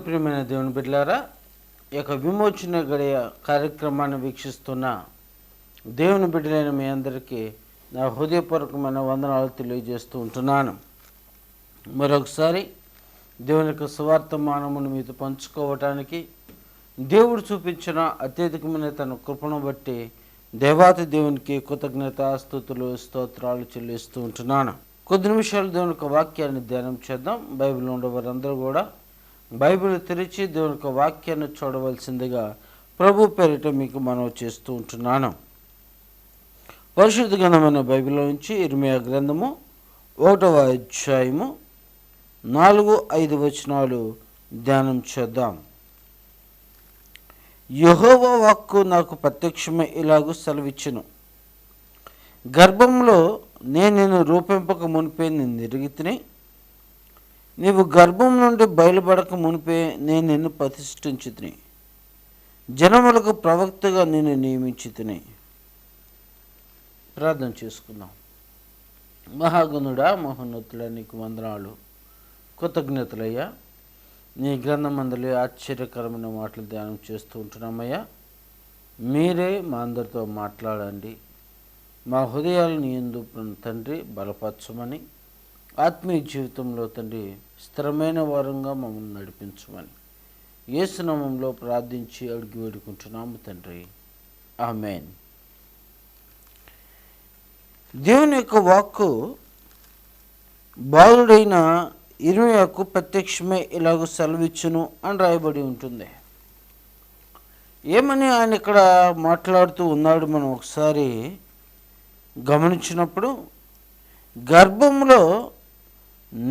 ప్రియమైన దేవుని బిడ్డలారా, ఈ యొక్క విమోచన గడియ కార్యక్రమాన్ని వీక్షిస్తున్న దేవుని బిడ్డలైన మీ అందరికీ నా హృదయపూర్వకమైన వందనాలు తెలియజేస్తూ ఉంటున్నాను. మరొకసారి దేవుని యొక్క సువార్తమానమును మీతో పంచుకోవటానికి దేవుడు చూపించిన అత్యధికమైన తన కృపను బట్టి దేవాతి దేవునికి కృతజ్ఞతాస్తుతులు స్తోత్రాలు చెల్లిస్తూ ఉంటున్నాను. కొద్ది నిమిషాలు దేవుని యొక్క వాక్యాన్ని ధ్యానం చేద్దాం. బైబిల్ ఉండేవారందరూ కూడా బైబిల్ తెరిచి దేవుని యొక్క వాక్యాన్ని చూడవలసిందిగా ప్రభు పేరిట మీకు మనవి చేస్తూ ఉంటున్నాను. పరిశుద్ధ గ్రంథమైన బైబిల్ నుంచి ఇర్మియా గ్రంథము 1వ అధ్యాయము 4-5 వచనాలు ధ్యానం చేద్దాం. యెహోవా వాక్కు నాకు ప్రత్యక్షమై ఇలాగూ సెలవిచ్చెను. గర్భంలో నేను నిన్ను రూపింపక మునిపే నేను ఎరిగితిని, నీవు గర్భం నుండి బయలుపడక మునిపే నేను నిన్ను ప్రతిష్ఠించితిని, జనములకు ప్రవక్తగా నేను నియమించితిని. ప్రార్థన చేసుకుందాం. మహాగణుడా, మహోన్నతుడా, నీకు వందనాలు, కృతజ్ఞతలయ్యా. నీ గ్రంథమందలి ఆశ్చర్యకరమైన మాటలు ధ్యానం చేస్తూ ఉంటున్నామయ్యా. మీరే మా అందరితో మాట్లాడండి. మా హృదయాలను యందు తండ్రి బలపరచమని, ఆత్మీయ జీవితంలో తండ్రి స్థిరమైన వారంగా మమ్మల్ని నడిపించమని యేసు నామములో ప్రార్థించి అడిగి వేడుకుంటున్నాము తండ్రి, ఆమేన్. దేవుని యొక్క వాక్కు బాలుడైన ఇర్మియాకు ప్రత్యక్షమే ఇలాగూ సెలవిచ్చును అని రాయబడి ఉంటుంది. ఏమని ఆయన ఇక్కడ మాట్లాడుతూ ఉన్నాడు మనం ఒకసారి గమనించినప్పుడు, గర్భంలో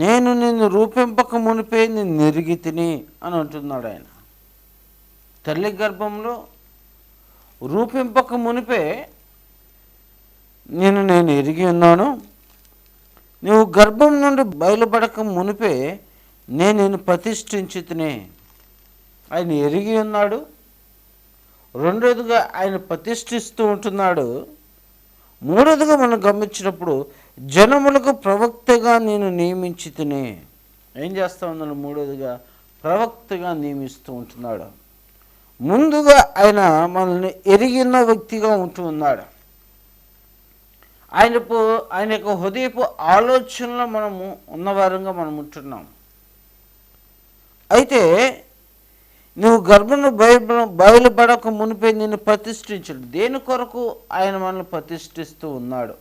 నేను నిన్ను రూపింపక మునిపే నిన్ను ఎరిగితిని అని అంటున్నాడు ఆయన. తల్లి గర్భంలో రూపింపక మునిపే నేను ఎరిగి ఉన్నాను, నువ్వు గర్భం నుండి బయలుపడక మునిపే నేను నిన్ను ప్రతిష్ఠించితిని. ఆయన ఎరిగి ఉన్నాడు. రెండోదిగా ఆయన ప్రతిష్ఠిస్తూ ఉంటున్నాడు. మూడోదిగా మనం గమనించినప్పుడు జనములకు ప్రవక్తగా నేను నియమించితిని. ఏం చేస్తా ఉన్నాడు? మూడోదిగా ప్రవక్తగా నియమిస్తూ ఉంటున్నాడు. ముందుగా ఆయన మనల్ని ఎరిగిన వ్యక్తిగా ఉంటూ ఉన్నాడు. ఆయన యొక్క హృదయపు ఆలోచనలో మనము ఉన్నవారంగా మనం ఉంటున్నాం. అయితే నువ్వు గర్భంలో బయలుపడక మునిపే నిన్ను ప్రతిష్ఠించడు. దేని కొరకు ఆయన మనల్ని ప్రతిష్ఠిస్తూ ఉన్నాడు,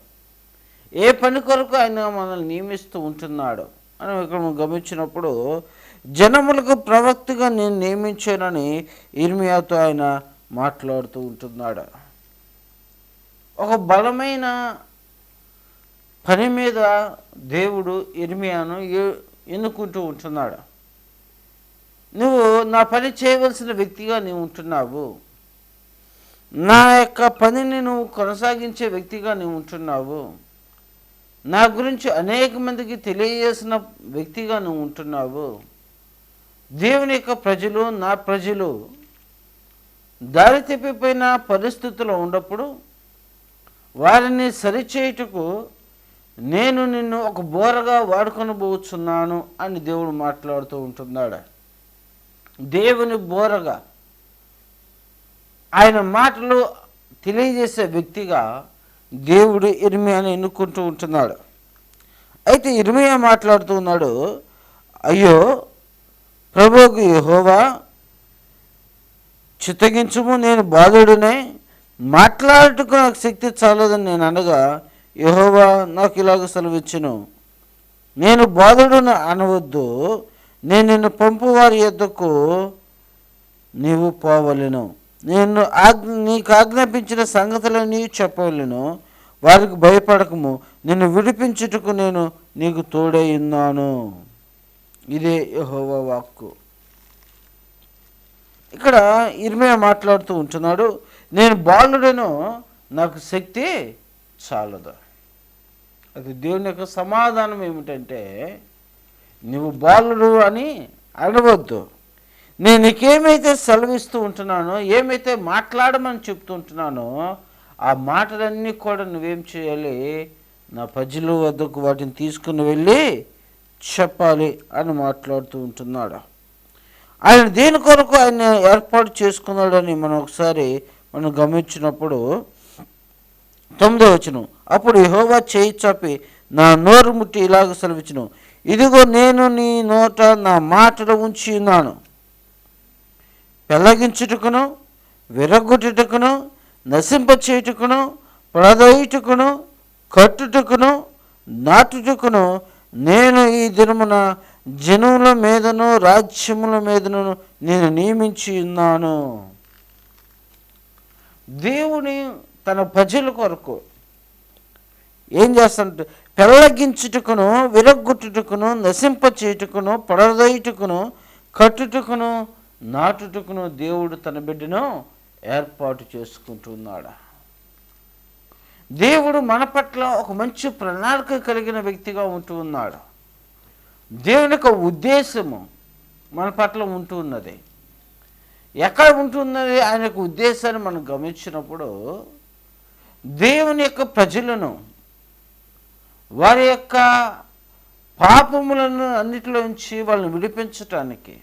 ఏ పని కొరకు ఆయన మనల్ని నియమిస్తూ ఉంటున్నాడు అని ఇక్కడ మనం గమనించినప్పుడు, జనములకు ప్రవక్తగా నేను నియమించానని ఇర్మియాతో ఆయన మాట్లాడుతూ ఉంటున్నాడు. ఒక బలమైన పని మీద దేవుడు ఇర్మియాను ఎన్నుకుంటూ ఉంటున్నాడు. నువ్వు నా పని చేయవలసిన వ్యక్తిగా నీవు ఉంటున్నావు, నా యొక్క పనిని నువ్వు కొనసాగించే వ్యక్తిగా నీవు ఉంటున్నావు, నా గురించి అనేక మందికి తెలియజేసిన వ్యక్తిగా నువ్వు ఉంటున్నావు. దేవుని యొక్క ప్రజలు, నా ప్రజలు దారి తప్పిపోయిన పరిస్థితుల్లో ఉన్నప్పుడు వారిని సరిచేయుటకు నేను నిన్ను ఒక బోరగా వాడుకొని పోతున్నాను అని దేవుడు మాట్లాడుతూ ఉంటున్నాడు. దేవుని బోరగా ఆయన మాటలు తెలియజేసే వ్యక్తిగా దేవుడు ఇర్మియాను ఎన్నుకుంటూ ఉంటున్నాడు. అయితే ఇర్మియా మాట్లాడుతూ ఉన్నాడు, అయ్యో ప్రభువుకు యెహోవా చిత్తగించుము, నేను బాలుడినే, మాట్లాడుటకు నాకు శక్తి చాలదని నేను అనగా యెహోవా నాకు ఇలాగ సెలవిచ్చును, నేను బాలుడును అనవద్దు, నేను నిన్ను పంపు వారి యొద్దకు నీవు పోవలెను, నేను నీకు ఆజ్ఞాపించిన సంగతులని చెప్పవలెను, వారికి భయపడకము, నిన్ను విడిపించుటకు నేను నీకు తోడై ఉన్నాను. ఇదే యెహోవా వాక్కు. ఇక్కడ ఇర్మియా మాట్లాడుతూ ఉంటున్నాడు, నేను బాలుడను, నాకు శక్తి చాలదు. అది దేవుని యొక్క సమాధానం ఏమిటంటే, నువ్వు బాలుడు అని అనవద్దు, నేను నీకేమైతే సెలవిస్తూ ఉంటున్నానో, ఏమైతే మాట్లాడమని చెప్తూ ఉంటున్నానో ఆ మాటలన్నీ కూడా నువ్వేం చేయాలి, నా ప్రజల వద్దకు వాటిని తీసుకుని వెళ్ళి చెప్పాలి అని మాట్లాడుతూ ఉంటున్నాడు. ఆయన దేని కొరకు ఆయన ఏర్పాటు చేసుకున్నాడని మనం గమనించినప్పుడు 9వ వచనం, అప్పుడు యెహోవా చేయి చాపి నా నోరు ముట్టి ఇలాగ సెలవిచ్చును, ఇదిగో నేను నీ నోట నా మాటలు ఉంచి ఉన్నాను, పెళ్ళగించుటకును, విరగొట్టుటకును, నశింపచేయుటకును, పడదొయ్యుటకును, కట్టుటకును, నాటుటకును నేను ఈ దినమున జనముల మీదను రాజ్యముల మీదను నేను నియమించి ఉన్నాను. దేవుని తన ప్రజల కొరకు ఏం చేస్తానంటే పెళ్ళగించుటకును, విరగొట్టుటకును, నశింపచేయుటకును, పడదొయ్యుటకును, కట్టుటకును, నాటుటకును దేవుడు తన బిడ్డను ఏర్పాటు చేసుకుంటున్నాడు. దేవుడు మన పట్ల ఒక మంచి ప్రణాళిక కలిగిన వ్యక్తిగా ఉంటూ ఉన్నాడు. దేవుని యొక్క ఉద్దేశము మన పట్ల ఉంటూ ఉన్నది. ఎక్కడ ఉంటున్నది ఆయన యొక్క ఉద్దేశాన్ని మనం గమనించినప్పుడు, దేవుని యొక్క ప్రజలను వారి యొక్క పాపములను అన్నిటిలోంచి వాళ్ళని విడిపించటానికి,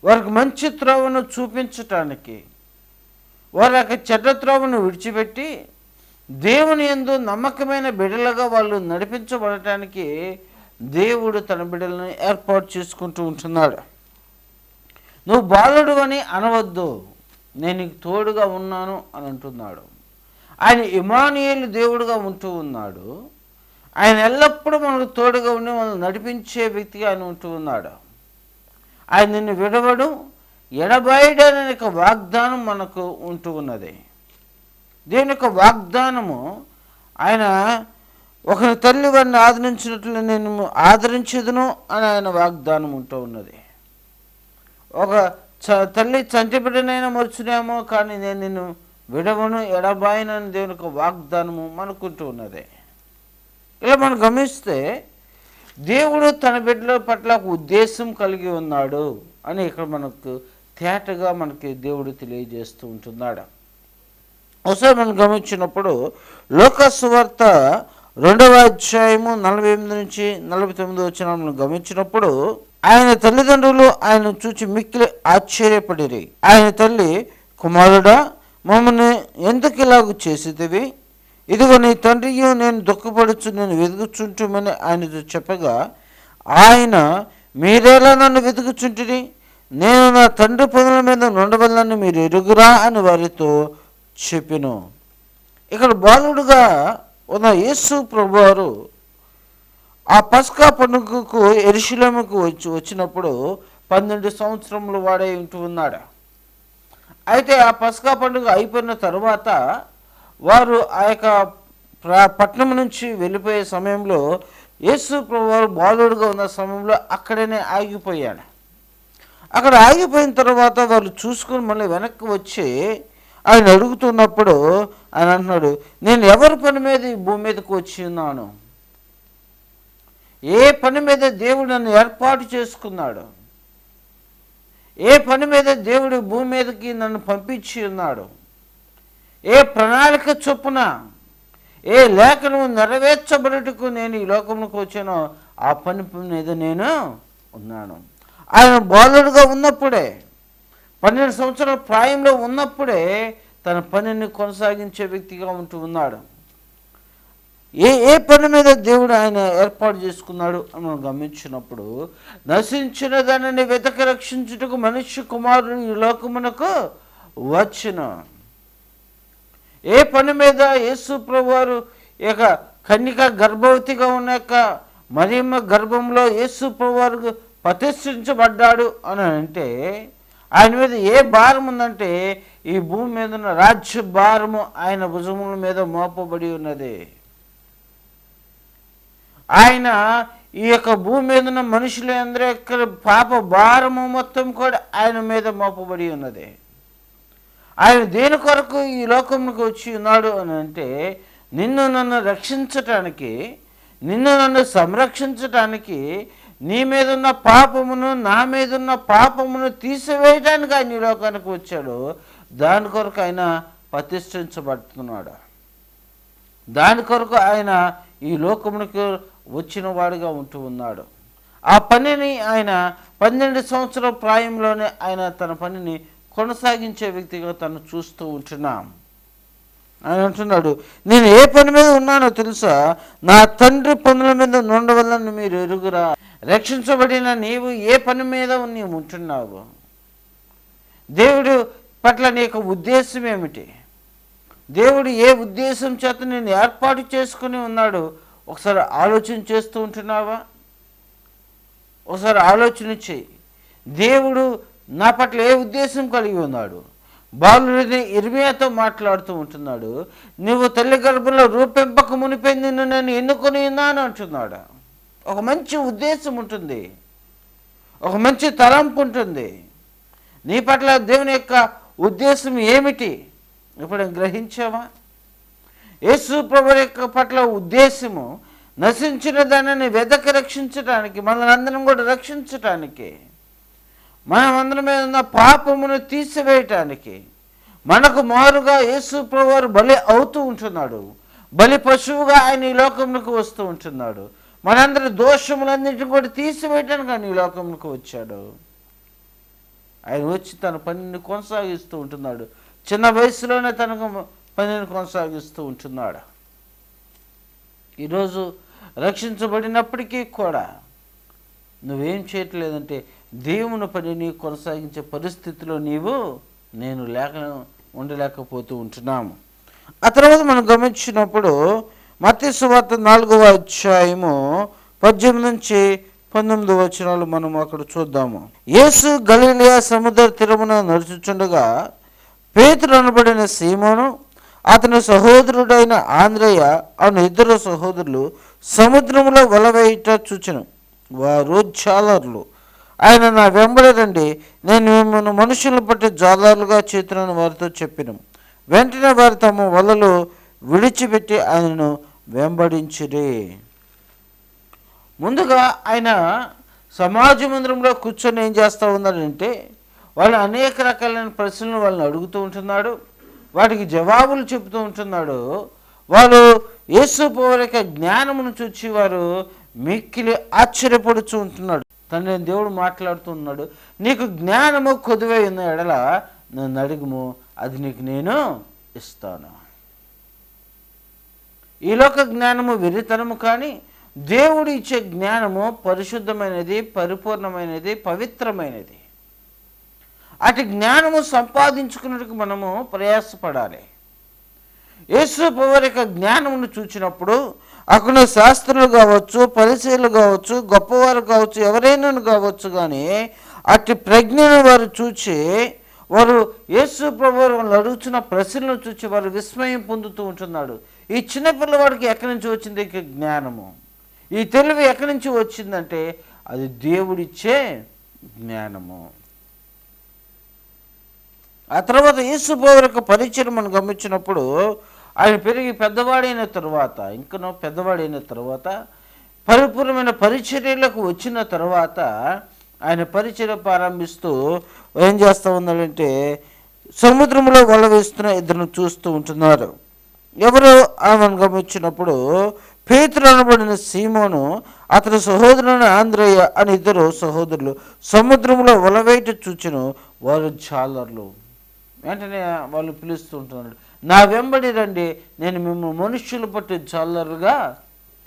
వారికి మంచి త్రోవను చూపించటానికి, వారి యొక్క చెడ్డ త్రోవను విడిచిపెట్టి దేవుని యందు నమ్మకమైన బిడ్డలుగా వాళ్ళు నడిపించబడటానికి దేవుడు తన బిడ్డలను ఏర్పాటు చేసుకుంటూ ఉంటున్నాడు. నువ్వు బాలుడు అని అనవద్దు, నేను నీకు తోడుగా ఉన్నాను అని అంటున్నాడు. ఆయన ఇమ్మానుయేలు దేవుడుగా ఉంటూ ఉన్నాడు. ఆయన ఎల్లప్పుడూ మనకు తోడుగా ఉండి మనల్ని నడిపించే వ్యక్తిగా ఆయన ఉంటూ ఉన్నాడు. ఆయన నిన్ను విడవడు, ఎడబాయడనే యొక్క వాగ్దానం మనకు ఉంటూ ఉన్నది. దేవుని యొక్క వాగ్దానము, ఆయన ఒకరి తల్లి వారిని ఆదరించినట్లు నేను ఆదరించదును అని ఆయన వాగ్దానం ఉంటూ ఉన్నది. ఒక తల్లి చంటి బిడ్డనైనా మరుచునేమో, కానీ నేను నిన్ను విడవను, ఎడబాయనని దేవుని యొక్క వాగ్దానము మనకుంటూ ఉన్నది. ఇలా మనం గమనిస్తే దేవుడు తన బిడ్డల పట్ల ఒక ఉద్దేశం కలిగి ఉన్నాడు అని ఇక్కడ మనకు తేటగా మనకి దేవుడు తెలియజేస్తూ ఉంటున్నాడు. ఒకసారి మనం గమనించినప్పుడు లోకాసు సువార్త 2వ అధ్యాయము 48 నుంచి 49 వచనాలను గమనించినప్పుడు, ఆయన తల్లిదండ్రులు ఆయన చూచి మిక్కిలి ఆశ్చర్యపడిరి. ఆయన తల్లి, కుమారుడా, మమ్మల్ని ఎందుకు ఇలాగ చేసేదివి? ఇదిగో నీ తండ్రియు నేను దుఃఖపడుచు నేను వెతుకుచుంటుమని ఆయనతో చెప్పగా, ఆయన మీరేలా నన్ను వెతుకుచుంటిరి? నేను నా తండ్రి పనుల మీద నుండవల్లని మీరు ఎరుగురా అని వారితో చెప్పెను. ఇక్కడ బాలుడుగా ఉన్న యేసు ప్రభువారు ఆ పస్కా పండుగకు యెరూషలేముకు వచ్చినప్పుడు 12 సంవత్సరములు వాడై ఉంటూ ఉన్నాడు. అయితే ఆ పస్కా పండుగ అయిపోయిన తరువాత వారు ఆ యొక్క పట్టణం నుంచి వెళ్ళిపోయే సమయంలో యేసు ప్రభువారు బాలుడుగా ఉన్న సమయంలో అక్కడనే ఆగిపోయాడు. అక్కడ ఆగిపోయిన తర్వాత వాళ్ళు చూసుకుని మళ్ళీ వెనక్కి వచ్చి ఆయన అడుగుతున్నప్పుడు ఆయన అంటున్నాడు, నేను ఎవరి పని మీద ఈ భూమి మీదకి వచ్చి ఉన్నాను? ఏ పని మీద దేవుడు నన్ను ఏర్పాటు చేసుకున్నాడు? ఏ పని మీద దేవుడు భూమి మీదకి నన్ను పంపించి ఉన్నాడు? ఏ ప్రణాళిక చొప్పున, ఏ లేఖను నెరవేర్చబడుటకు నేను ఈ లోకంలోకి వచ్చానో ఆ పని మీద నేను ఉన్నాను. ఆయన బాలుడుగా ఉన్నప్పుడే, 12 సంవత్సరాల ప్రాయంలో ఉన్నప్పుడే తన పనిని కొనసాగించే వ్యక్తిగా ఉంటూ ఉన్నాడు. ఏ పని మీద దేవుడు ఆయన ఏర్పాటు చేసుకున్నాడు అని మనం గమనించినప్పుడు, నశించిన దానిని వెతక రక్షించుటకు మనుష్య కుమారుడు ఈ లోకమునకు వచ్చును. ఏ పని మీద యేసు ప్రభువారు యొక్క కన్యక గర్భవతిగా ఉన్న యొక్క మరియమ్మ గర్భంలో యేసు ప్రభువారు ప్రతిష్ఠించబడ్డాడు అని అంటే, ఆయన మీద ఏ భారం ఉందంటే ఈ భూమి మీద ఉన్న రాజ్య భారము ఆయన భుజముల మీద మోపబడి ఉన్నది. ఆయన ఈ యొక్క భూమి మీద ఉన్న మనుషులందరి యొక్క పాప భారము మొత్తం కూడా ఆయన మీద మోపబడి ఉన్నది. ఆయన దేని కొరకు ఈ లోకంలోకి వచ్చి ఉన్నాడు అని అంటే, నిన్ను నన్ను రక్షించటానికి, నిన్ను నన్ను సంరక్షించటానికి, నీ మీద ఉన్న పాపమును నా మీద ఉన్న పాపమును తీసివేయడానికి ఆయన ఈ లోకానికి వచ్చాడు. దాని కొరకు ఆయన ప్రతిష్ఠించబడుతున్నాడు. దాని కొరకు ఆయన ఈ లోకమునికి వచ్చిన వాడిగా ఉంటూ ఉన్నాడు. ఆ పనిని ఆయన 12 సంవత్సరాల ప్రాయంలోనే ఆయన తన పనిని కొనసాగించే వ్యక్తిగా తను చూస్తూ ఉంటున్నాం. ఆయన అంటున్నాడు, నేను ఏ పని మీద ఉన్నానో తెలుసా, నా తండ్రి పనుల మీద నుండవల్లని మీరు ఎరుగురా. రక్షించబడిన నీవు ఏ పని మీద నీవు ఉంటున్నావు? దేవుడు పట్ల నీ యొక్క ఉద్దేశం ఏమిటి? దేవుడు ఏ ఉద్దేశం చేత నేను ఏర్పాటు చేసుకుని ఉన్నాడు? ఒకసారి ఆలోచన చేస్తూ ఉంటున్నావా? ఒకసారి ఆలోచన చేయి. దేవుడు నా పట్ల ఏ ఉద్దేశం కలిగి ఉన్నాడు? బాలుడిని ఇర్మియాతో మాట్లాడుతూ ఉంటున్నాడు, నువ్వు తల్లి గర్భంలో రూపింపక మునిపే నిన్ను నేను ఎన్నుకొని ఉన్నాను అంటున్నాడు. ఒక మంచి ఉద్దేశం ఉంటుంది, ఒక మంచి తలంపు ఉంటుంది. నీ పట్ల దేవుని యొక్క ఉద్దేశం ఏమిటి ఇప్పుడు గ్రహించావా? యేసు ప్రభువు యొక్క పట్ల ఉద్దేశము నశించిన దానిని వెదకి రక్షించటానికి, మనల్ని అందరం కూడా రక్షించటానికి, మనమందరం మీద ఉన్న పాపమును తీసివేయటానికి, మనకు మారుగా యేసు ప్రభువు బలి అవుతూ ఉంటున్నాడు. బలి పశువుగా ఆయన ఈ లోకంలోకి వస్తూ ఉంటున్నాడు. మనందరి దోషములన్నింటినీ కూడా తీసివేయటానికి ఆయన ఈ లోకంలోకి వచ్చాడు. ఆయన వచ్చి తన పనిని కొనసాగిస్తూ ఉంటున్నాడు. చిన్న వయసులోనే తన పనిని కొనసాగిస్తూ ఉంటున్నాడు. ఈరోజు రక్షించబడినప్పటికీ కూడా నువ్వేం చేయట్లేదంటే దేవుని పనిని కొనసాగించే పరిస్థితిలో నేను ఉండలేకపోతూ ఉంటున్నాము. ఆ తర్వాత మనం గమనించినప్పుడు మత్తయి సువార్త 4వ అధ్యాయము 18 నుంచి 19 వచనాలు మనం అక్కడ చూద్దాము. యేసు గలిలయ సముద్ర తీరమున నడుచుచుండగా పేతురు అనబడిన సీమోను, అతని సహోదరుడైన ఆంద్రయ్య అను ఇద్దరు సహోదరులు సముద్రంలో వల వేయుట చూచెను. వారు జాలర్లు. ఆయన, నా వెంబడి రండి, నేను మిమ్మల్ని మనుషులను బట్టి జాలర్లుగా చేతులను వారితో చెప్పిన. వెంటనే వారు తమ వలలు విడిచిపెట్టి ఆయనను వెంబడించిరి. ముందుగా ఆయన సమాజ మందిరంలో కూర్చొని ఏం చేస్తూ ఉన్నాడంటే, వాళ్ళు అనేక రకాలైన ప్రశ్నలు వాళ్ళని అడుగుతూ ఉంటున్నాడు, వాటికి జవాబులు చెబుతూ ఉంటున్నాడు. వాళ్ళు యేసు ప్రభువు యొక్క జ్ఞానమును చూచి వారు మిక్కిలి ఆశ్చర్యపడుతూ ఉంటున్నాడు. తండ్రి దేవుడు మాట్లాడుతూ ఉన్నాడు, నీకు జ్ఞానము కొదువై ఉన్న ఎడల నన్ను అడుగుము, అది నీకు నేను ఇస్తాను. ఈ లోక జ్ఞానము వెర్రితనము, కానీ దేవుడు ఇచ్చే జ్ఞానము పరిశుద్ధమైనది, పరిపూర్ణమైనది, పవిత్రమైనది. అటు జ్ఞానము సంపాదించుకున్నట్టుకు మనము ప్రయాసపడాలి. యేసు ప్రభువు యొక్క జ్ఞానమును చూచినప్పుడు అక్కడ శాస్త్రులు కావచ్చు, పరిచయులు కావచ్చు, గొప్పవారు కావచ్చు, ఎవరైనా కావచ్చు, కానీ అటు ప్రజ్ఞను వారు చూచి వారు యేసు ప్రభువు వాళ్ళు అడుగుతున్న ప్రశ్నలను చూచి వారు విస్మయం పొందుతూ ఉంటున్నాడు. ఈ చిన్న పిల్లవాడికి ఎక్కడి నుంచి వచ్చింది జ్ఞానము? ఈ తెలివి ఎక్కడి నుంచి వచ్చిందంటే అది దేవుడిచ్చే జ్ఞానము. ఆ తర్వాత యేసు ప్రభువు యొక్క పరిచయం మనం గమనించినప్పుడు ఆయన పెరిగి పెద్దవాడైన తర్వాత, ఇంకనో పెద్దవాడైన తర్వాత, పరిపూర్ణమైన పరిచర్యలకు వచ్చిన తర్వాత ఆయన పరిచర్య ప్రారంభిస్తూ ఏం చేస్తూ ఉన్నాడంటే సముద్రంలో వల వేస్తున్న ఇద్దరు చూస్తూ ఉంటున్నారు. ఎవరు ఆమెను గమనించినప్పుడు పేతురు అనబడిన సీమోను, అతని సహోదరుని ఆంద్రయ్య అని ఇద్దరు సహోదరులు సముద్రంలో వల వేయట చూచెను. వారు జాలర్లు. వెంటనే వాళ్ళు పిలుస్తూ ఉంటున్నాడు, నా వెంబడి రండి, నేను మిమ్మల్ని మనుష్యులు పట్టి జాలరుగా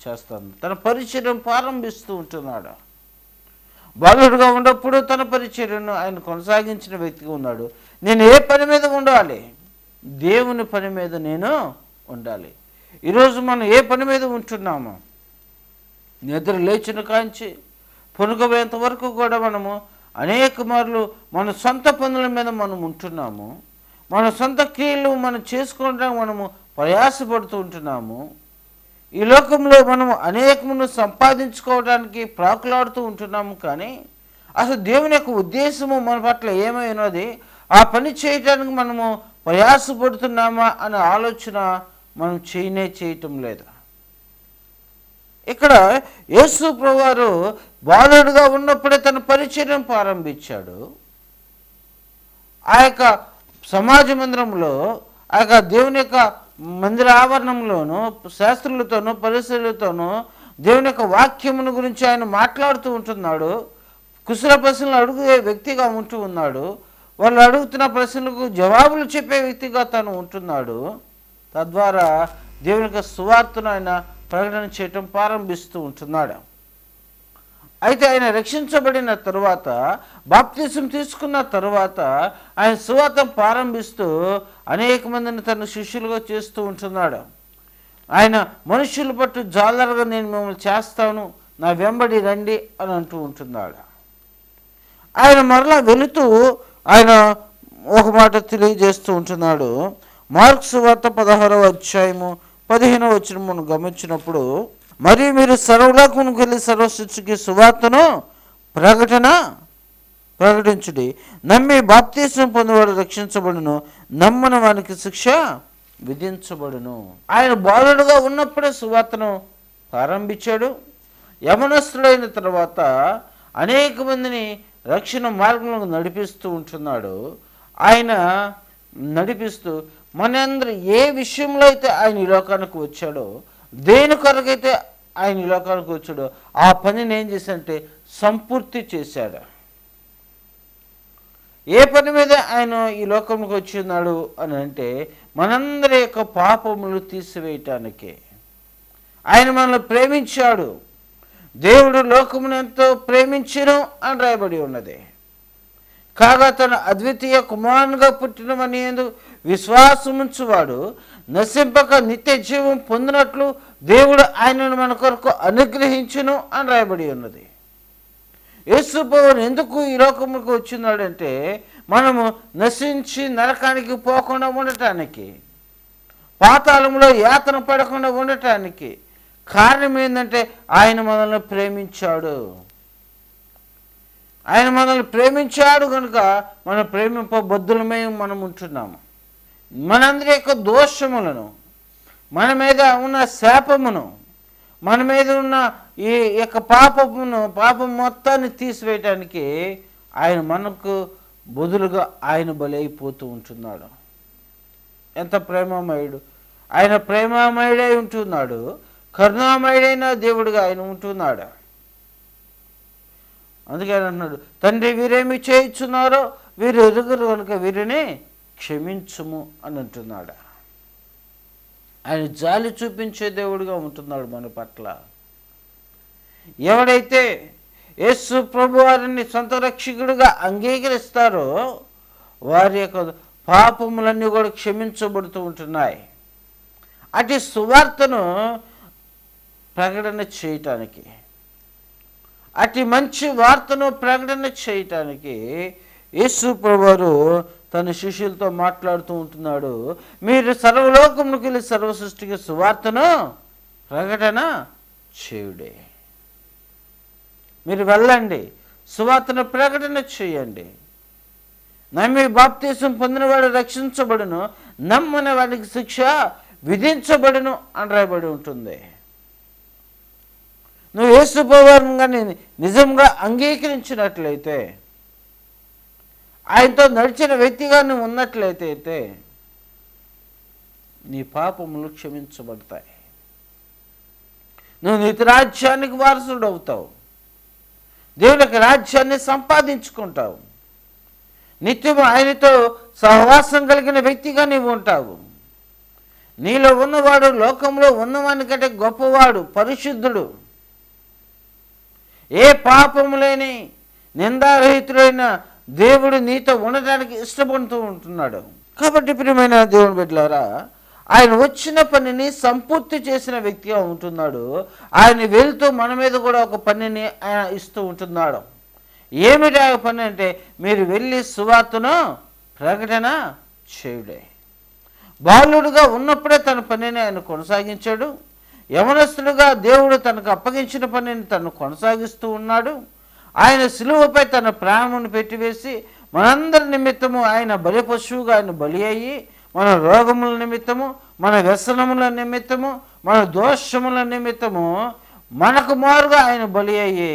చేస్తాను. తన పరిచర్యను ప్రారంభిస్తూ ఉంటున్నాడు. బాలుడుగా ఉన్నప్పుడు తన పరిచర్యను ఆయన కొనసాగించిన వ్యక్తిగా ఉన్నాడు. నేను ఏ పని మీద ఉండాలి? దేవుని పని మీద నేను ఉండాలి. ఈరోజు మనం ఏ పని మీద ఉంటున్నాము? నిద్ర లేచిన కాంచి పొనుకోబోయేంత వరకు కూడా మనము అనేక మార్లు మన సొంత పనుల మీద మనం ఉంటున్నాము. మన సొంత క్రియలు మనం చేసుకోవడానికి మనము ప్రయాసపడుతూ ఉంటున్నాము. ఈ లోకంలో మనము అనేకమును సంపాదించుకోవడానికి ప్రాకులాడుతూ ఉంటున్నాము. కానీ అసలు దేవుని యొక్క ఉద్దేశము మన పట్ల ఏమై ఉన్నది, ఆ పని చేయటానికి మనము ప్రయాసపడుతున్నామా అనే ఆలోచన మనం చేయటం లేదు. ఇక్కడ యేసు ప్రభువారు బాలుడుగా ఉన్నప్పుడే తన పరిచర్యను ప్రారంభించాడు. ఆ యొక్క సమాజ మందిరంలో, ఆ యొక్క దేవుని యొక్క మందిర ఆవరణంలోనూ శాస్త్రులతోనూ పరిచయులతోనూ దేవుని యొక్క వాక్యమును గురించి ఆయన మాట్లాడుతూ ఉంటున్నాడు. కుశల ప్రశ్నలు అడిగే వ్యక్తిగా ఉంటూ ఉన్నాడు. వాళ్ళు అడుగుతున్న ప్రశ్నలకు జవాబులు చెప్పే వ్యక్తిగా తను ఉంటున్నాడు. తద్వారా దేవుని యొక్క సువార్తను ఆయన ప్రకటన చేయటం ప్రారంభిస్తూ ఉంటున్నాడు. అయితే ఆయన రక్షించబడిన తరువాత, బాప్తిసం తీసుకున్న తరువాత ఆయన సువార్త ప్రారంభిస్తూ అనేక మందిని తన శిష్యులుగా చేస్తూ ఉంటున్నాడు. ఆయన మనుషుల పట్టు జాలరుగా నేను మిమ్మల్ని చేస్తాను, నా వెంబడి రండి అని అంటూ ఉంటున్నాడు. ఆయన మరలా వెళుతూ ఆయన ఒక మాట తెలియజేస్తూ ఉంటున్నాడు. మార్క్స్ సువార్త 16వ అధ్యాయము 15వ వచనమును గమనించినప్పుడు, మరియు మీరు సర్వలోకమునకు వెళ్ళి సర్వసృష్టికి సువార్తను ప్రకటించుడి. నమ్మి బాప్తిసం పొందేవాడు రక్షించబడును, నమ్మని వానికి శిక్ష విధించబడును. ఆయన బాలుడుగా ఉన్నప్పుడే సువార్తను ప్రారంభించాడు. యవనస్తుడైన తర్వాత అనేక మందిని రక్షణ మార్గంలో నడిపిస్తూ ఉంటున్నాడు. ఆయన నడిపిస్తూ మనందరూ ఏ విషయంలో అయితే ఆయన ఈ లోకానికి వచ్చాడో, దేని కొరకైతే ఆయన ఈ లోకానికి వచ్చాడో ఆ పనిని ఏం చేశాడంటే సంపూర్తి చేశాడు. ఏ పని మీద ఆయన ఈ లోకంలోకి వచ్చి ఉన్నాడు అని అంటే మనందరి యొక్క పాపములు తీసివేయటానికే. ఆయన మనల్ని ప్రేమించాడు. దేవుడు లోకమును ఎంతో ప్రేమించును అని రాయబడి ఉన్నది. కాగా తన అద్వితీయ కుమారునిగా పుట్టినవని విశ్వాసముంచువాడు నశింపక నిత్య జీవం పొందినట్లు దేవుడు ఆయనను మన కొరకు అనుగ్రహించును అని రాయబడి ఉన్నది. యేసు ప్రభువు ఎందుకు ఈ లోకములకు వచ్చినాడంటే మనము నశించి నరకానికి పోకుండా ఉండటానికి, పాతాళంలో యాతన పడకుండా ఉండటానికి. కారణం ఏంటంటే ఆయన మనల్ని ప్రేమించాడు. ఆయన మనల్ని ప్రేమించాడు కనుక మన ప్రేమింపబద్ధులమై మనం ఉంటున్నాము. మనందరి యొక్క దోషములను, మన మీద ఉన్న శాపమును, మన మీద ఉన్న ఈ యొక్క పాపం మొత్తాన్ని తీసివేయటానికి ఆయన మనకు బదులుగా ఆయన బలి అయిపోతూ ఉంటున్నాడు. ఎంత ప్రేమమయుడు! ఆయన ప్రేమమయుడై ఉంటున్నాడు. కరుణామయుడైన దేవుడిగా ఆయన ఉంటున్నాడు. అందుకే ఆయన అంటున్నాడు, తండ్రి వీరేమి చేయించున్నారో వీరు ఎరుగురు కనుక వీరిని క్షమించుము అని అంటున్నాడు. ఆయన జాలి చూపించే దేవుడిగా ఉంటున్నాడు మన పట్ల. ఎవడైతే యేసు ప్రభు వారిని సొంత రక్షకుడిగా అంగీకరిస్తారో వారి యొక్క పాపములన్నీ కూడా క్షమించబడుతూ ఉంటున్నాయి. అటు సువార్తను ప్రకటన చేయటానికి, అటు మంచి వార్తను ప్రకటన చేయటానికి యేసు ప్రభువారు తన శిష్యులతో మాట్లాడుతూ ఉంటున్నాడు. మీరు సర్వలోకమునకు వెళ్ళి సర్వ సృష్టికి సువార్తను ప్రకటన చేయుడే. మీరు వెళ్ళండి, సువార్తను ప్రకటన చేయండి. నమ్మి బాప్తిసం పొందినవాడు రక్షించబడును, నమ్మని వాడికి శిక్ష విధించబడును అని రాయబడి ఉంటుంది. నువ్వు యేసు ప్రభువుని కానీ నిజంగా అంగీకరించినట్లయితే, ఆయనతో నడిచిన వ్యక్తిగా నువ్వు ఉన్నట్లయితే నీ పాపములు క్షమించబడతాయి. నువ్వు నిత్య రాజ్యానికి వారసుడు అవుతావు. దేవునికి రాజ్యాన్ని సంపాదించుకుంటావు. నిత్యము ఆయనతో సహవాసం కలిగిన వ్యక్తిగా నీవు ఉంటావు. నీలో ఉన్నవాడు లోకంలో ఉన్నవానికంటే గొప్పవాడు, పరిశుద్ధుడు, ఏ పాపము లేని నిందారహితుడైన దేవుడు నీతో ఉండటానికి ఇష్టపడుతూ ఉంటున్నాడు. కాబట్టి ప్రియమైన దేవుని బిడ్డలారా, ఆయన వచ్చిన పనిని సంపూర్తి చేసిన వ్యక్తిగా ఉంటున్నాడు. ఆయన వెళ్తూ మన మీద కూడా ఒక పనిని ఆయన ఇస్తూ ఉంటున్నాడు. ఏమిటి ఆ పని అంటే, మీరు వెళ్ళి సువార్తను ప్రకటన చేయుడే. బాలుడుగా ఉన్నప్పుడే తన పనిని ఆయన కొనసాగించాడు. యవనస్తుడుగా దేవుడు తనకు అప్పగించిన పనిని తను కొనసాగిస్తూ ఉన్నాడు. ఆయన సిలువపై తన ప్రాణమును పెట్టివేసి మనందరి నిమిత్తము ఆయన బలి పశువుగా ఆయన బలి అయ్యి, మన రోగముల నిమిత్తము, మన వ్యసనముల నిమిత్తము, మన దోషముల నిమిత్తము మనకు మారుగా ఆయన బలి అయ్యి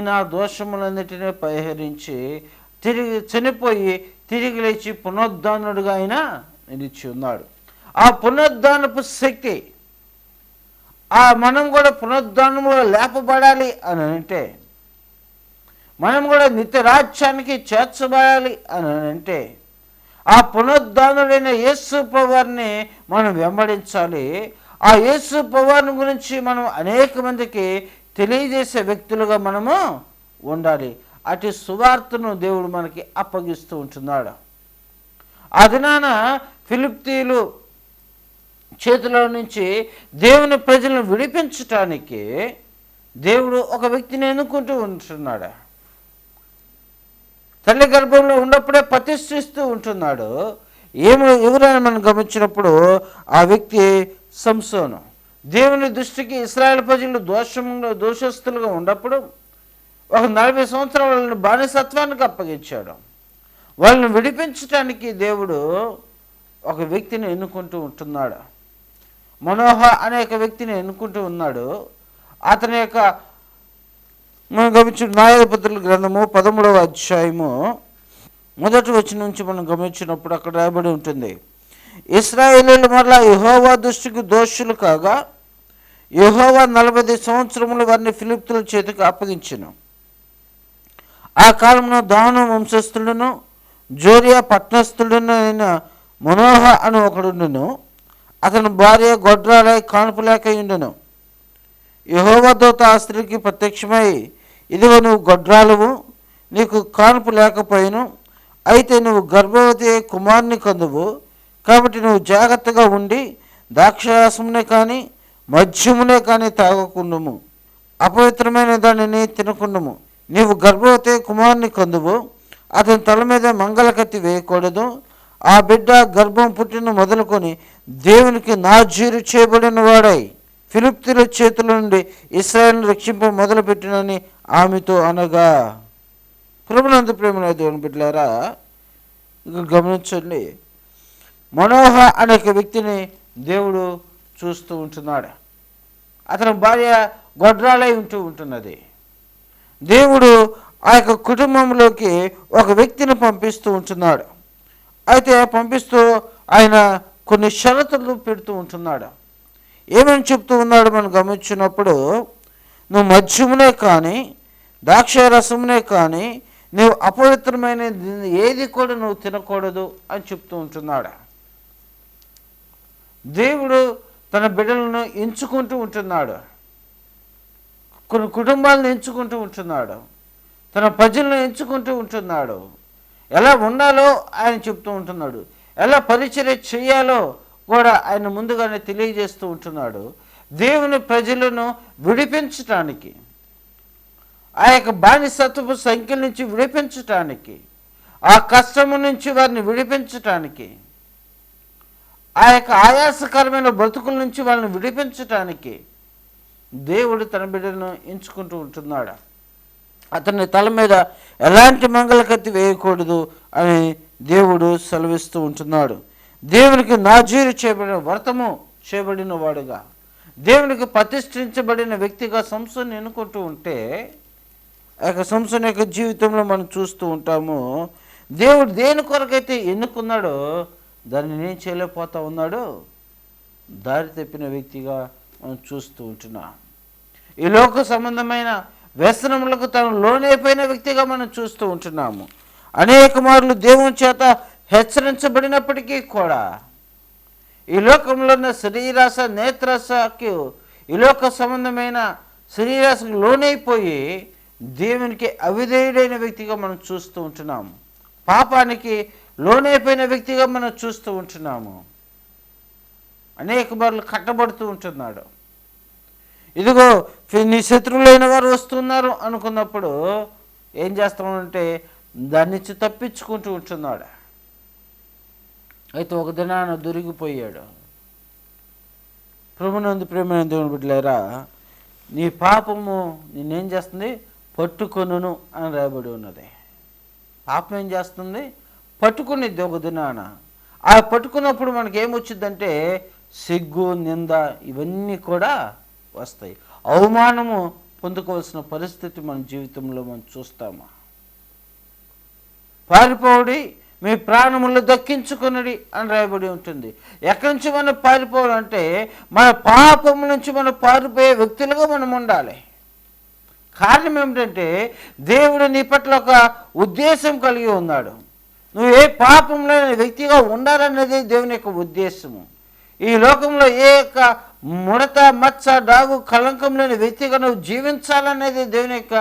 నా దోషములన్నిటినీ పరిహరించి చనిపోయి తిరిగి లేచి పునరుద్ధానుడుగా ఆయన నిలిచి ఉన్నాడు. ఆ పునరుద్ధానపు శక్తి, మనం కూడా పునరుద్ధానంలో లేపబడాలి అని అంటే, మనం కూడా నిత్య రాజ్యానికి చేర్చబడాలి అని అంటే, ఆ పునరుద్ధానుడైన యేసు ప్రభువారిని మనం వెంబడించాలి. ఆ యేసు ప్రభువారిని గురించి మనం అనేక మందికి తెలియజేసే వ్యక్తులుగా మనము ఉండాలి. అటు సువార్తను దేవుడు మనకి అప్పగిస్తూ ఉంటున్నాడు. ఆ దినాన ఫిలిప్తీయులు చేతిలో నుంచి దేవుని ప్రజలను విడిపించటానికి దేవుడు ఒక వ్యక్తిని ఎన్నుకుంటూ ఉంటున్నాడు. తల్లి గర్భంలో ఉన్నప్పుడే ప్రతిష్ఠిస్తూ ఉంటున్నాడు. ఎవరైనా మనం గమనించినప్పుడు ఆ వ్యక్తి సంసోను. దేవుని దృష్టికి ఇశ్రాయేలు ప్రజలు దోషస్తులుగా ఉన్నప్పుడు ఒక 40 సంవత్సరాలు వాళ్ళని బానిసత్వానికి అప్పగించాడు. వాళ్ళని విడిపించటానికి దేవుడు ఒక వ్యక్తిని ఎన్నుకుంటూ ఉంటున్నాడు. మనోహ అనే ఒక వ్యక్తిని ఎన్నుకుంటూ ఉన్నాడు. అతని యొక్క మనం గమనించిన న్యాయాధిపతుల గ్రంథము 13వ అధ్యాయము 1వ వచనం నుంచి మనం గమనించినప్పుడు అక్కడ రాయబడి ఉంటుంది, ఇశ్రాయేలీయులు మరలా యెహోవా దృష్టికి దోషులు కాగా యెహోవా 40 సంవత్సరములు వారిని ఫిలిప్తుల చేతికి అప్పగించెను. ఆ కాలంలో దాను వంశస్థుడును జోరియా పట్టణస్థుడును అయిన మనోహ అని ఒకడుండును. అతని భార్య గొడ్రాలై కానుపులేక ఉండును. యెహోవా దూత ఆ స్త్రీకి ప్రత్యక్షమై, ఇదిగో నువ్వు గొడ్రాలువు, నీకు కానుపు లేకపోయిను, అయితే నువ్వు గర్భవతి కుమారుని కందువు, కాబట్టి నువ్వు జాగ్రత్తగా ఉండి ద్రాక్షారసమునే కానీ మద్యమునే కానీ తాగకుండుము, అపవిత్రమైన దానిని తినకుండుము. నీవు గర్భవతి కుమారుని కందువు, అతని తల మీద మంగళకత్తి వేయకూడదు. ఆ బిడ్డ గర్భం పుట్టిన మొదలుకొని దేవునికి నాజీరు చేయబడిన వాడై ఫిలిప్తీయుల చేతుల నుండి ఇశ్రాయేలును రక్షింప మొదలుపెట్టినని ఆమెతో అనగా. ప్రభునందు ప్రేమల దేవుని బిడ్డలారా, ఇక గమనించండి, మనోహ అనే వ్యక్తిని దేవుడు చూస్తూ ఉంటున్నాడు. అతని భార్య గొడ్రాలై ఉంటున్నది. దేవుడు ఆ యొక్క కుటుంబంలోకి ఒక వ్యక్తిని పంపిస్తూ ఉంటున్నాడు. అయితే పంపిస్తూ ఆయన కొన్ని షరతులు పెడుతూ ఉంటున్నాడు. ఏమని చెప్తూ ఉన్నాడు మనం గమనించినప్పుడు, నువ్వు మద్యమునే కానీ ద్రాక్షారసమునే కానీ నువ్వు అపవిత్రమైన ఏది కూడా నువ్వు తినకూడదు అని చెప్తూ ఉంటున్నాడు. దేవుడు తన బిడ్డలను ఎంచుకుంటూ ఉంటున్నాడు. కొన్ని కుటుంబాలను ఎంచుకుంటూ ఉంటున్నాడు. తన ప్రజలను ఎంచుకుంటూ ఉంటున్నాడు. ఎలా ఉండాలో ఆయన చెప్తూ ఉంటున్నాడు. ఎలా పరిచర్య చేయాలో కూడా ఆయన ముందుగానే తెలియజేస్తూ ఉంటున్నాడు. దేవుని ప్రజలను విడిపించటానికి, ఆ యొక్క బానిసత్వపు సంఖ్యల నుంచి విడిపించటానికి, ఆ కష్టము నుంచి వారిని విడిపించటానికి, ఆ యొక్క ఆయాసకరమైన బ్రతుకుల నుంచి వాళ్ళని విడిపించటానికి దేవుడు తన బిడ్డలను ఎంచుకుంటూ ఉంటున్నాడు. అతని తల మీద ఎలాంటి మంగళకత్తి వేయకూడదు అని దేవుడు సెలవిస్తూ ఉంటున్నాడు. దేవునికి నాజీరు చేయబడిన వ్రతము చేయబడిన వాడుగా, దేవునికి ప్రతిష్ఠించబడిన వ్యక్తిగా సంసోను ఎన్నుకుంటూ ఉంటే, ఆ యొక్క సంసోను యొక్క జీవితంలో మనం చూస్తూ ఉంటాము. దేవుడు దేని కొరకైతే ఎన్నుకున్నాడో దాన్ని ఏం చేయలేకపోతా ఉన్నాడు, దారి తప్పిన వ్యక్తిగా మనం చూస్తూ ఉంటున్నాం. ఈ లోక సంబంధమైన వ్యసనములకు తను లోనైపోయిన వ్యక్తిగా మనం చూస్తూ ఉంటున్నాము. అనేక మార్లు దేవుని చేత హెచ్చరించబడినప్పటికీ కూడా ఈ లోకంలో ఉన్న శరీరాశ నేత్రాశకు, ఈ లోక సంబంధమైన శరీరాశకు లోనైపోయి దేవునికి అవిధేయుడైన వ్యక్తిగా మనం చూస్తూ ఉంటున్నాము. పాపానికి లోనైపోయిన వ్యక్తిగా మనం చూస్తూ ఉంటున్నాము. అనేక మార్లు కట్టబడుతూ ఉంటున్నాడు. ఇదిగో నీ శత్రువులైన వారు వస్తున్నారు అనుకున్నప్పుడు ఏం చేస్తామంటే దాని నుంచి తప్పించుకుంటూ ఉంటున్నాడు. అయితే ఒక దినాన దొరికిపోయాడు. ప్రభునందు ప్రేమైన దేవుని బిడ్డలారా, నీ పాపము నిన్నేం చేస్తుంది, పట్టుకొనును అని రాయబడి ఉన్నది. పాపం ఏం చేస్తుంది, పట్టుకునిద్ది ఒక దినాన. ఆ పట్టుకున్నప్పుడు మనకి ఏమొచ్చిందంటే సిగ్గు, నింద ఇవన్నీ కూడా వస్తాయి. అవమానము పొందుకోవాల్సిన పరిస్థితి మన జీవితంలో మనం చూస్తాము. పారిపోడి మీ ప్రాణములు దక్కించుకొనుడి అని రాయబడి ఉంటుంది. ఎక్కడి నుంచి మనం పారిపోవాలంటే మన పాపం నుంచి మనం పారిపోయే వ్యక్తులుగా మనం ఉండాలి. కారణం ఏమిటంటే దేవుడు నీ పట్ల ఒక ఉద్దేశం కలిగి ఉన్నాడు. నువ్వు ఏ పాపంలో వ్యక్తిగా ఉండాలనేది దేవుని యొక్క ఉద్దేశము. ఈ లోకంలో ఏ యొక్క ముడత మచ్చ డాగు కళంకం లేని వ్యక్తిగా నువ్వు జీవించాలనేది దేవుని యొక్క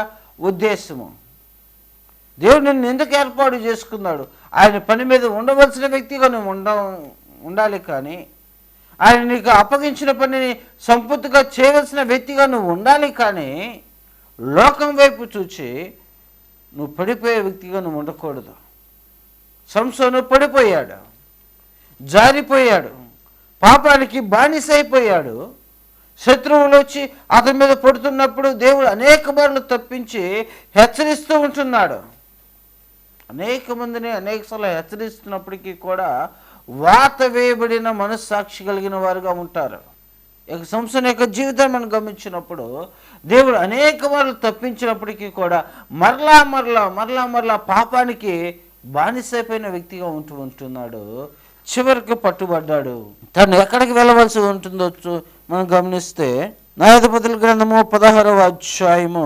ఉద్దేశము. దేవుడు నిన్ను ఎందుకు ఏర్పాటు చేసుకున్నాడు? ఆయన పని మీద ఉండవలసిన వ్యక్తిగా నువ్వు ఉండాలి. కానీ ఆయన నీకు అప్పగించిన పనిని సంపూర్తిగా చేయవలసిన వ్యక్తిగా నువ్వు ఉండాలి. కానీ లోకం వైపు చూచి నువ్వు పడిపోయే వ్యక్తిగా నువ్వు ఉండకూడదు. సంసోను పడిపోయాడు, జారిపోయాడు, పాపానికి బానిసైపోయాడు. శత్రువులు వచ్చి అతని మీద పడుతున్నప్పుడు దేవుడు అనేక మార్లు తప్పించి హెచ్చరిస్తూ ఉంటున్నాడు. అనేక మందిని అనేకసార్లు హెచ్చరిస్తున్నప్పటికీ కూడా వాత వేయబడిన మనస్సాక్షి కలిగిన వారుగా ఉంటారు. ఇక సంసోను యొక్క జీవితాన్ని మనం గమనించినప్పుడు దేవుడు అనేక మార్లు తప్పించినప్పటికీ కూడా మరలా పాపానికి బానిసైపోయిన వ్యక్తిగా ఉంటున్నాడు. చివరికి పట్టుబడ్డాడు. తను ఎక్కడికి వెళ్ళవలసి ఉంటుందో మనం గమనిస్తే న్యాయాధిపతుల గ్రంథము 16వ అధ్యాయము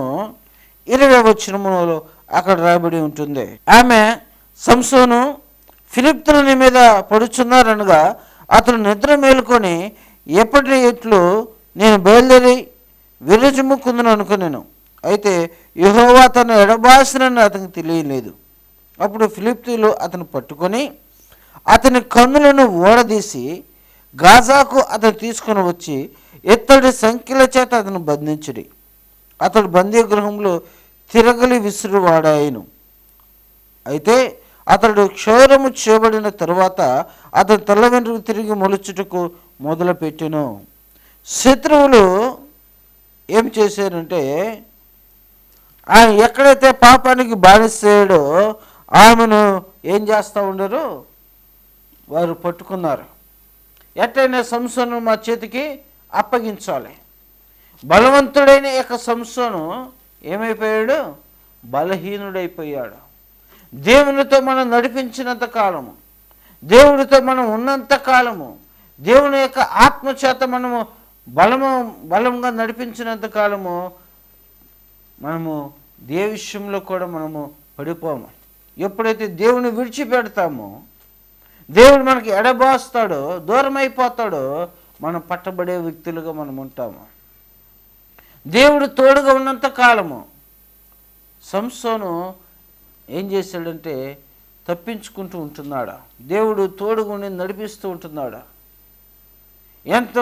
20వ వచనములో అక్కడ రాయబడి ఉంటుంది. ఆమె సంసోను ఫిలిష్తీయుల మీద పడుచున్నారనగా అతను నిద్ర మేలుకొని ఎప్పటి ఎట్లు నేను బయలుదేరి విరజముకుందును అనుకున్నాను. అయితే యెహోవా తను ఎడబాసినని అతనికి తెలియలేదు. అప్పుడు ఫిలిష్తీయులు అతను పట్టుకొని అతని కన్నులను ఓడదీసి గాజాకు అతను తీసుకొని వచ్చి ఇత్తడి సంఖ్యల చేత అతను బంధించుడి. అతడు బందీ గృహంలో తిరగలి విసురువాడాయను. అయితే అతడు క్షౌరము చేయబడిన తరువాత అతను తల వెంట్రుకు తిరిగి మొలుచుటకు మొదలుపెట్టెను. శత్రువులు ఏం చేశారంటే ఆయన ఎక్కడైతే పాపానికి బానిసాడో ఆమెను ఏం చేస్తూ ఉండరు, వారు పట్టుకున్నారు. ఎట్టయినా సంసోను మా చేతికి అప్పగించాలి. బలవంతుడైన యొక్క సంసోను ఏమైపోయాడు? బలహీనుడైపోయాడు. దేవునితో మనం నడిపించినంత కాలము, దేవుడితో మనం ఉన్నంత కాలము, దేవుని యొక్క ఆత్మచేత మనము బలంగా నడిపించినంత కాలము మనము ఏ విషయంలో కూడా మనము పడిపోము. ఎప్పుడైతే దేవుని విడిచిపెడతామో, దేవుడు మనకి ఎడబాస్తాడో, దూరం అయిపోతాడో, మనం పట్టబడే వ్యక్తులుగా మనం ఉంటాము. దేవుడు తోడుగా ఉన్నంత కాలము సంసోను ఏం చేశాడంటే తప్పించుకుంటూ ఉంటున్నాడు. దేవుడు తోడుగా ఉండి నడిపిస్తూ ఉంటున్నాడు. ఎంత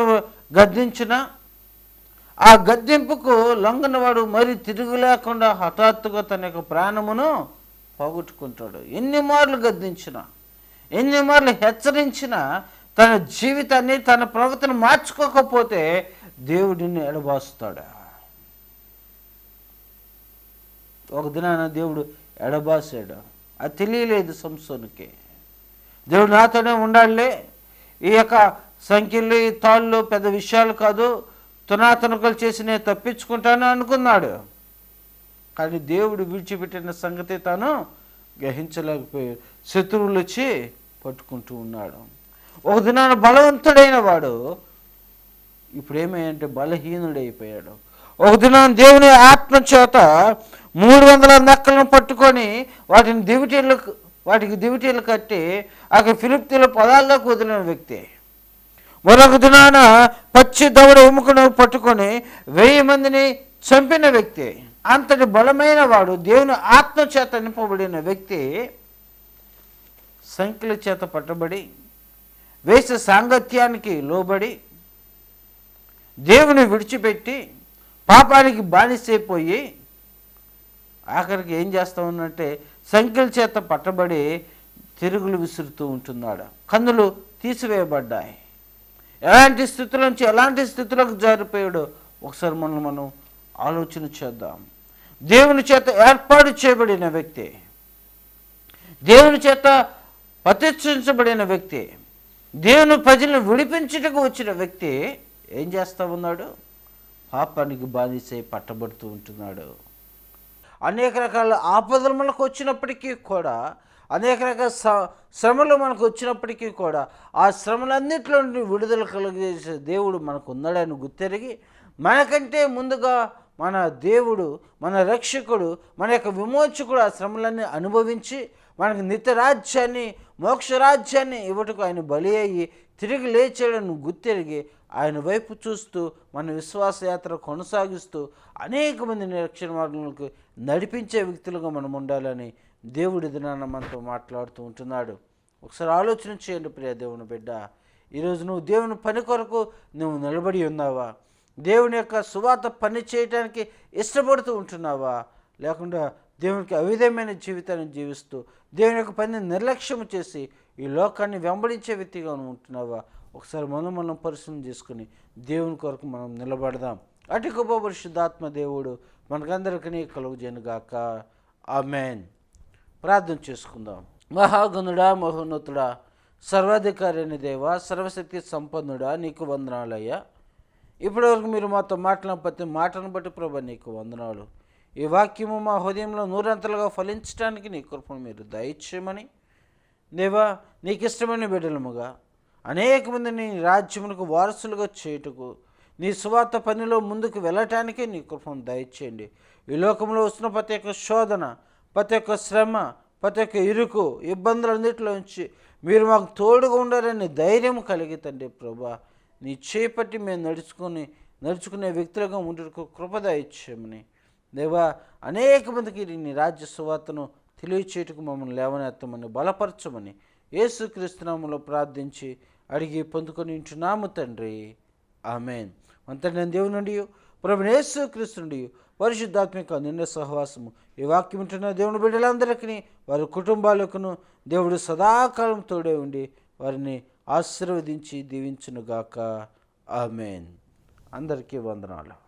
గద్దించినా ఆ గద్దింపుకు లొంగనవాడు మరి తిరుగు లేకుండా హఠాత్తుగా తన యొక్క ప్రాణమును పోగొట్టుకుంటాడు. ఎన్ని మార్లు గద్దించినా, ఎన్ని మార్లు హెచ్చరించినా తన జీవితాన్ని, తన ప్రవర్తన మార్చుకోకపోతే దేవుడిని ఎడబాస్తాడు. ఒక దినాన దేవుడు ఎడబాసాడు. అది తెలియలేదు సంసోనుకి. దేవుడు నాతోనే ఉండాలే, ఈ యొక్క సంఖ్యలు ఈ తాళ్ళు పెద్ద విషయాలు కాదు, తునాతునకలు చేసి నేను తప్పించుకుంటాను అనుకున్నాడు. కానీ దేవుడు విడిచిపెట్టిన సంగతి తాను గ్రహించలేకపోయాడు. శత్రువులు వచ్చి పట్టుకుంటూ ఉన్నాడు. ఒక దినాన బలవంతుడైన వాడు ఇప్పుడు ఏమయ్యంటే బలహీనుడైపోయాడు. ఒక దినాన దేవుని ఆత్మ చేత 300 నక్కలను పట్టుకొని వాటికి దివిటీలు కట్టి అక్కడ ఫిలిష్తీయుల పొలాల్లోకి వదిలిన వ్యక్తి. మరొక దినాన పచ్చి దవడ ఎముకను పట్టుకొని 1000 మందిని చంపిన వ్యక్తి. అంతటి బలమైన వాడు, దేవుని ఆత్మ చేత నింపబడిన వ్యక్తి సంఖ్యల చేత పట్టబడి వేష సాంగత్యానికి లోబడి దేవుని విడిచిపెట్టి పాపానికి బానిసైపోయి ఆఖరికి ఏం చేస్తూ ఉన్నట్టే సంఖ్యల చేత పట్టబడి తిరుగులు విసురుతూ ఉంటున్నాడు. కన్నులు తీసివేయబడ్డాయి. ఎలాంటి స్థితుల నుంచి ఎలాంటి స్థితిలోకి జారిపోయాడో ఒకసారి మనం ఆలోచన చేద్దాం. దేవుని చేత ఏర్పాటు చేయబడిన వ్యక్తి, దేవుని చేత ప్రతిష్ఠించబడిన వ్యక్తి, దేవుని ప్రజలను విడిపించుటకు వచ్చిన వ్యక్తి ఏం చేస్తూ ఉన్నాడు? పాపానికి బానిసై పట్టబడుతూ ఉంటున్నాడు. అనేక రకాల ఆపదలు మనకు వచ్చినప్పటికీ కూడా అనేక రకాల శ్రమలు మనకు వచ్చినప్పటికీ కూడా ఆ శ్రమలన్నింటిలో నుండి విడుదల కలిగజేసే దేవుడు మనకు ఉన్నాడని గుర్తెరిగి మనకంటే ముందుగా మన దేవుడు, మన రక్షకుడు, మన యొక్క విమోచకుడు ఆ శ్రమలన్నీ అనుభవించి మనకు నిత్యరాజ్యాన్ని, మోక్షరాజ్యాన్ని ఇవ్వటకు ఆయన బలి అయ్యి తిరిగి లేచాడని గుర్తెరిగి ఆయన వైపు చూస్తూ మన విశ్వాసయాత్ర కొనసాగిస్తూ అనేక మంది రక్షణ మార్గంలోకి నడిపించే వ్యక్తులుగా మనం ఉండాలని దేవుడి దినాన మనతో మాట్లాడుతూ ఉంటున్నాడు. ఒకసారి ఆలోచన చేయండి ప్రియ దేవుని బిడ్డ, ఈరోజు నువ్వు దేవుని పని కొరకు నువ్వు నిలబడి ఉన్నావా? దేవుని యొక్క సువార్త పని చేయడానికి ఇష్టపడుతూ ఉంటున్నావా? లేకుండా దేవునికి అవిధమైన జీవితాన్ని జీవిస్తూ దేవుని యొక్క పనిని నిర్లక్ష్యం చేసి ఈ లోకాన్ని వెంబడించే వ్యక్తిగా ఉంటున్నావా? ఒకసారి మనం పరిశీలన చేసుకుని దేవుని కొరకు మనం నిలబడదాం. అటు గొప్ప పరిశుద్ధాత్మ దేవుడు మనకందరికీ కలుగుజేయనుగాక. ఆమేన్. ప్రార్థన చేసుకుందాం. మహాగణుడా, మహోన్నతుడా, సర్వాధికారి అయిన దేవా, సర్వశక్తి సంపన్నుడా, నీకు వందనాలయ్యా. ఇప్పటివరకు మీరు మాతో మాట్లాడిన ప్రతి మాటను బట్టి ప్రభా నీకు వందనాలు. ఈ వాక్యము మా హృదయంలో నూరంతలుగా ఫలించడానికి నీ కృపను మీరు దయచేయమని దేవా, నీకు ఇష్టమైన బిడ్డలముగా అనేక మంది నీ రాజ్యమునకు వారసులుగా చేయుటకు, నీ సువార్త పనిలో ముందుకు వెళ్ళటానికే నీ కృపను దయచేయండి. ఈ లోకంలో వస్తున్న ప్రతి ఒక్క శోధన, ప్రతి ఒక్క శ్రమ, ప్రతి ఒక్క ఇరుకు, ఇబ్బందులన్నింటిలో నుంచి మీరు మాకు తోడుగా ఉండాలని ధైర్యం కలిగి తండ్రి ప్రభా, నీ చేపట్టి మేము నడుచుకునే వ్యక్తులుగా ఉండటకు కృప దయచేయమని దేవా, అనేక మందికి నీ రాజ్య సువార్తను తెలియచేయటకు మమ్మల్ని లేవనెత్తమని బలపరచమని యేసుక్రీస్తు నామములో ప్రార్థించి అడిగి పొందుకొని ఉంటున్నాము తండ్రి. ఆమేన్. అంతటి దేవుని నుండి ప్రభువైన యేసుక్రీస్తు నుండి పరిశుద్ధాత్మిక నిండు సహవాసము ఈ వాక్యం ఉంటున్న దేవుని బిడ్డలందరికీ వారి కుటుంబాలకును దేవుడు సదాకాలం తోడే ఉండి వారిని ఆశీర్వదించి దీవించునుగాక. ఆమేన్. అందరికీ వందనాలు.